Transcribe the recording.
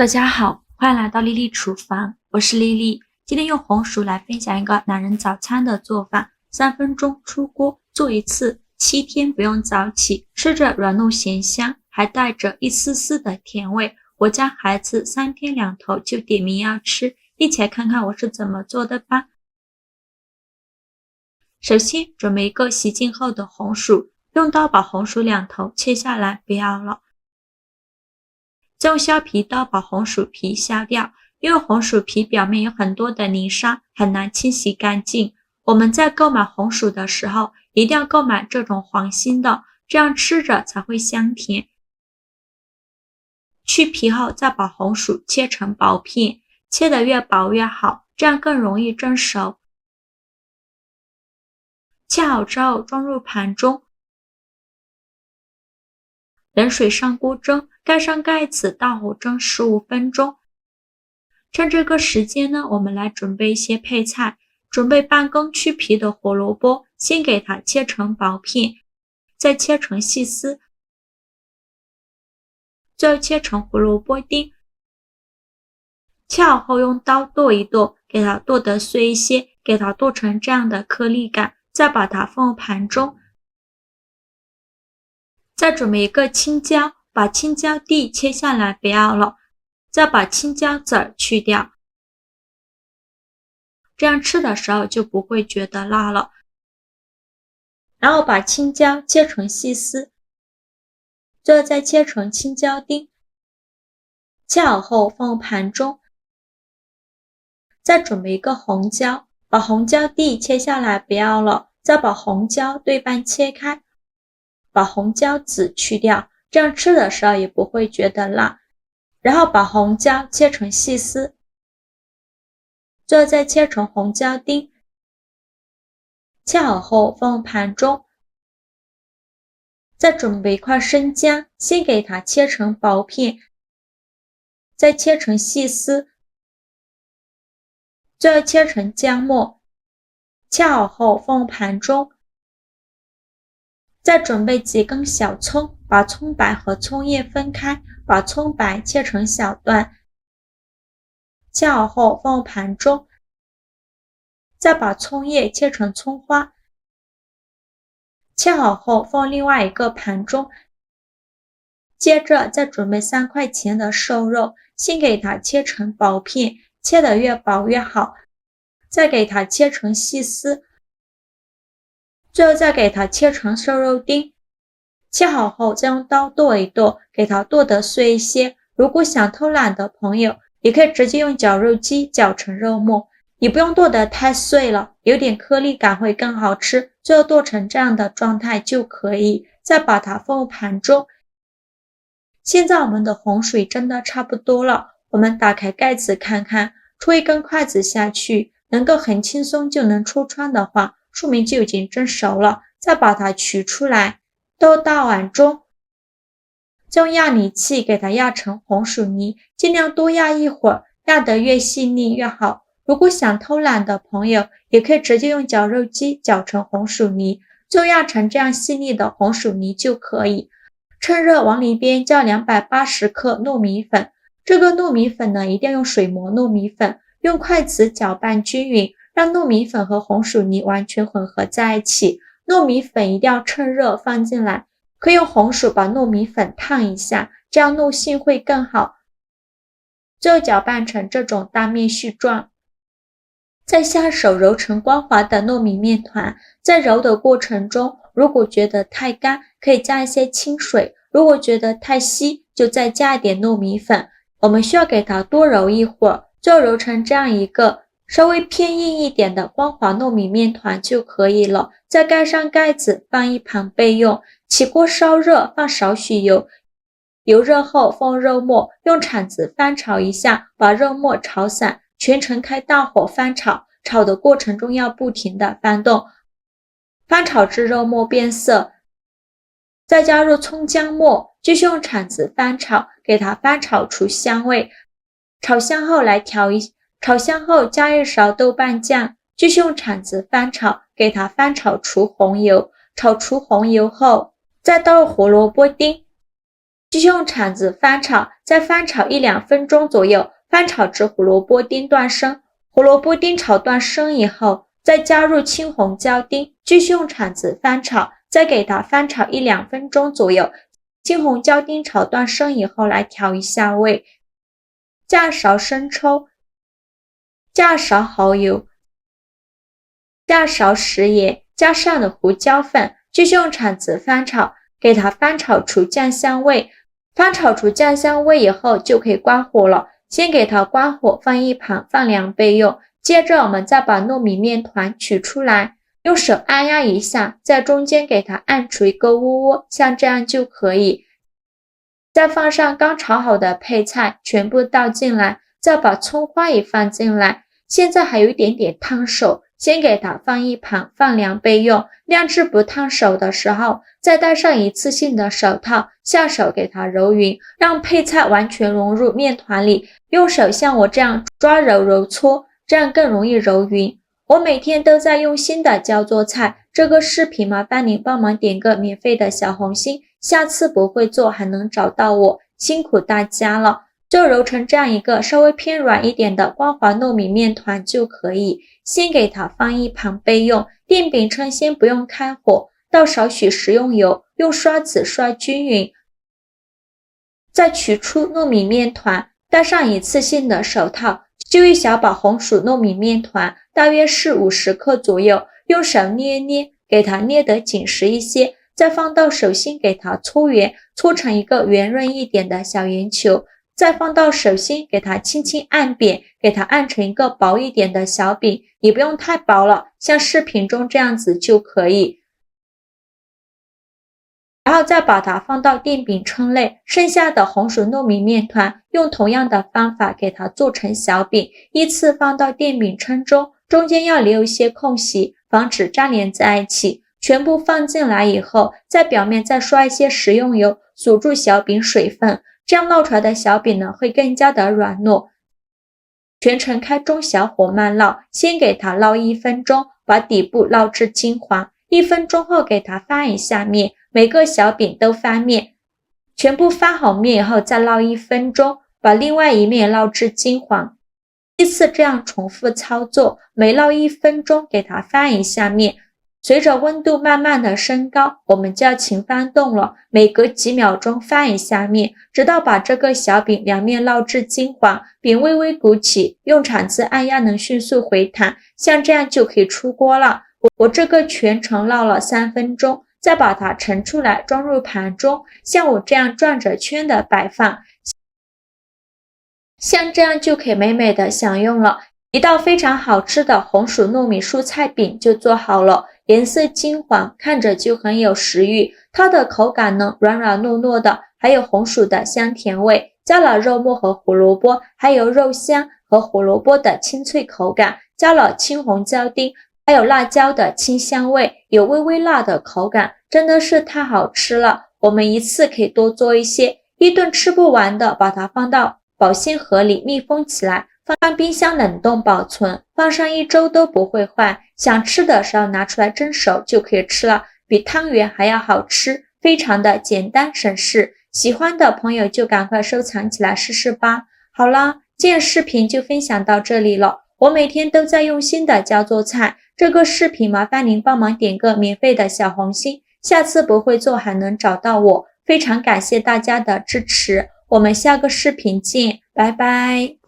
大家好，欢迎来到丽丽厨房，我是丽丽。今天用红薯来分享一个懒人早餐的做法，3分钟出锅做一次，7天不用早起，吃着软糯咸香，还带着一丝丝的甜味。我家孩子3天2头就点名要吃，一起来看看我是怎么做的吧。首先准备一个洗净后的红薯，用刀把红薯2头切下来，不要了。再用削皮刀把红薯皮削掉，因为红薯皮表面有很多的泥沙，很难清洗干净。我们在购买红薯的时候，一定要购买这种黄心的，这样吃着才会香甜。去皮后再把红薯切成薄片，切得越薄越好，这样更容易蒸熟。切好之后装入盘中，冷水上锅蒸，盖上盖子，大火蒸15分钟。趁这个时间呢，我们来准备一些配菜。准备半根去皮的胡萝卜，先给它切成薄片，再切成细丝，最后切成胡萝卜丁。切好后用刀剁一剁，给它剁得碎一些，给它剁成这样的颗粒感，再把它放入盘中。再准备一个青椒，把青椒蒂切下来不要了，再把青椒籽儿去掉，这样吃的时候就不会觉得辣了。然后把青椒切成细丝，最后再切成青椒丁，切好后放入盘中。再准备一个红椒，把红椒蒂切下来不要了，再把红椒对半切开，把红椒籽去掉，这样吃的时候也不会觉得辣。然后把红椒切成细丝，最后再切成红椒丁，切好后放入盘中。再准备一块生姜，先给它切成薄片，再切成细丝，最后切成姜末，切好后放入盘中。再准备几根小葱，把葱白和葱叶分开，把葱白切成小段，切好后放入盘中。再把葱叶切成葱花，切好后放另外一个盘中。接着再准备3块钱的瘦肉，先给它切成薄片，切得越薄越好，再给它切成细丝，最后再给它切成瘦肉丁。切好后再用刀剁一剁，给它剁得碎一些。如果想偷懒的朋友，也可以直接用绞肉机绞成肉末，也不用剁得太碎了，有点颗粒感会更好吃。最后剁成这样的状态就可以，再把它放入盘中。现在我们的红水蒸得差不多了，我们打开盖子看看，戳一根筷子下去，能够很轻松就能戳穿的话，说明就已经蒸熟了。再把它取出来，倒到碗中，再用压泥器给它压成红薯泥，尽量多压一会儿，压得越细腻越好。如果想偷懒的朋友，也可以直接用绞肉机绞成红薯泥，就压成这样细腻的红薯泥就可以。趁热往里边加280克糯米粉，这个糯米粉呢，一定要用水磨糯米粉，用筷子搅拌均匀，让糯米粉和红薯泥完全混合在一起。糯米粉一定要趁热放进来，可以用红薯把糯米粉烫一下，这样糯性会更好。最后搅拌成这种大面絮状，再下手揉成光滑的糯米面团。在揉的过程中，如果觉得太干，可以加一些清水，如果觉得太稀，就再加一点糯米粉。我们需要给它多揉一会儿，就揉成这样一个稍微偏硬一点的光滑糯米面团就可以了。再盖上盖子，放一旁备用。起锅烧热，放少许油，油热后放肉末，用铲子翻炒一下，把肉末炒散，全程开大火翻炒，炒的过程中要不停的翻动，翻炒至肉末变色，再加入葱姜末，继续用铲子翻炒，给它翻炒出香味。炒香后炒香后加1勺豆瓣酱，继续用铲子翻炒，给它翻炒出红油。炒出红油后，再倒入胡萝卜丁，继续用铲子翻炒，再翻炒1-2分钟左右，翻炒至胡萝卜丁断生。胡萝卜丁炒断生以后，再加入青红椒丁，继续用铲子翻炒，再给它翻炒1-2分钟左右。青红椒丁炒断生以后，来调一下味，加勺生抽，加勺蚝油，加勺食盐，加上了胡椒粉，继续用铲子翻炒，给它翻炒出酱香味。翻炒出酱香味以后，就可以关火了。先给它关火，放一旁，放凉备用。接着我们再把糯米面团取出来，用手按压一下，在中间给它按出一个窝窝，像这样就可以。再放上刚炒好的配菜，全部倒进来，再把葱花也放进来。现在还有一点点烫手，先给它放一旁，放凉备用。晾至不烫手的时候，再戴上一次性的手套，下手给它揉匀，让配菜完全融入面团里。用手像我这样抓揉揉搓，这样更容易揉匀。我每天都在用心的教做菜，这个视频麻烦您帮忙点个免费的小红心，下次不会做还能找到我，辛苦大家了。就揉成这样一个稍微偏软一点的光滑糯米面团就可以，先给它放一旁备用。电饼铛先不用开火，倒少许食用油，用刷子刷均匀，再取出糯米面团，戴上一次性的手套，就一小把红薯糯米面团，大约是50克左右，用手捏捏，给它捏得紧实一些，再放到手心给它搓圆，搓成一个圆润一点的小圆球，再放到手心给它轻轻按扁，给它按成一个薄一点的小饼，也不用太薄了，像视频中这样子就可以。然后再把它放到电饼铛内，剩下的红薯糯米面团用同样的方法给它做成小饼，依次放到电饼铛中，中间要留一些空隙，防止粘连在一起。全部放进来以后，在表面再刷一些食用油，锁住小饼水分，这样烙出来的小饼呢会更加的软糯。全程开中小火慢烙，先给它烙1分钟，把底部烙至金黄。1分钟后给它翻一下面，每个小饼都翻面，全部翻好面以后再烙1分钟，把另外一面烙至金黄。依次这样重复操作，每烙1分钟给它翻一下面。随着温度慢慢的升高，我们就要勤翻动了，每隔几秒钟翻一下面，直到把这个小饼两面烙至金黄，饼微微鼓起，用铲子按压能迅速回弹，像这样就可以出锅了。我这个全程烙了3分钟，再把它盛出来装入盘中，像我这样转着圈的摆放，像这样就可以美美的享用了。一道非常好吃的红薯糯米蔬菜饼就做好了，颜色金黄，看着就很有食欲。它的口感呢软软糯糯的，还有红薯的香甜味，加了肉末和胡萝卜，还有肉香和胡萝卜的清脆口感，加了青红椒丁，还有辣椒的清香味，有微微辣的口感，真的是太好吃了。我们一次可以多做一些，一顿吃不完的，把它放到保鲜盒里密封起来，放冰箱冷冻保存，放上1周都不会坏。想吃的时候拿出来蒸熟就可以吃了，比汤圆还要好吃，非常的简单省事。喜欢的朋友就赶快收藏起来试试吧。好啦，今天视频就分享到这里了。我每天都在用心的教做菜，这个视频麻烦您帮忙点个免费的小红心，下次不会做还能找到我。非常感谢大家的支持，我们下个视频见，拜拜。